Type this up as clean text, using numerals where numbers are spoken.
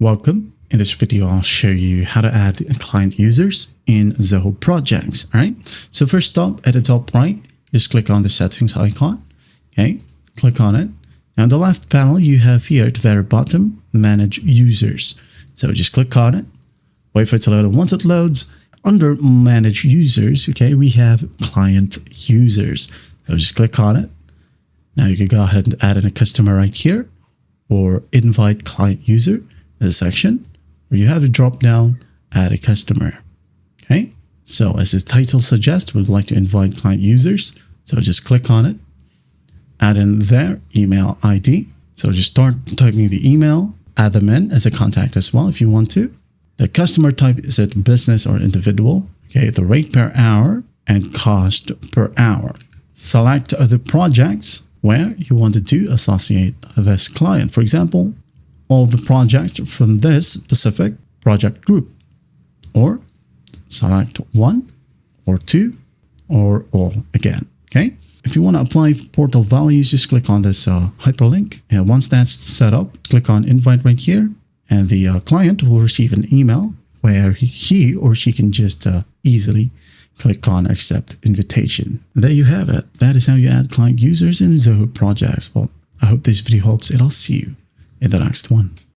Welcome. In this video, I'll show you how to add client users in Zoho Projects. All right. So first up, at the top right, just click on the settings icon. Okay. Click on it. Now, in the left panel, you have here at the very bottom, manage users. So just click on it. Wait for it to load. And once it loads, under manage users, okay, we have client users. So just click on it. Now you can go ahead and add in a customer right here or invite client user in the section where you have a drop down, add a customer. Okay. So as the title suggests, we'd like to invite client users. So just click on it, add in their email ID. So just start typing the email, add them in as a contact as well if you want to. The customer type, is it business or individual? Okay, the rate per hour and cost per hour. Select the projects where you wanted to associate this client. For example, all the projects from this specific project group, or select one or two or all again. Okay. If you want to apply portal values, just click on this hyperlink. And once that's set up, click on invite right here. And the client will receive an email where he or she can just easily click on accept invitation. And there you have it. That is how you add client users in Zoho Projects. Well, I hope this video helps and I'll see you in the next one.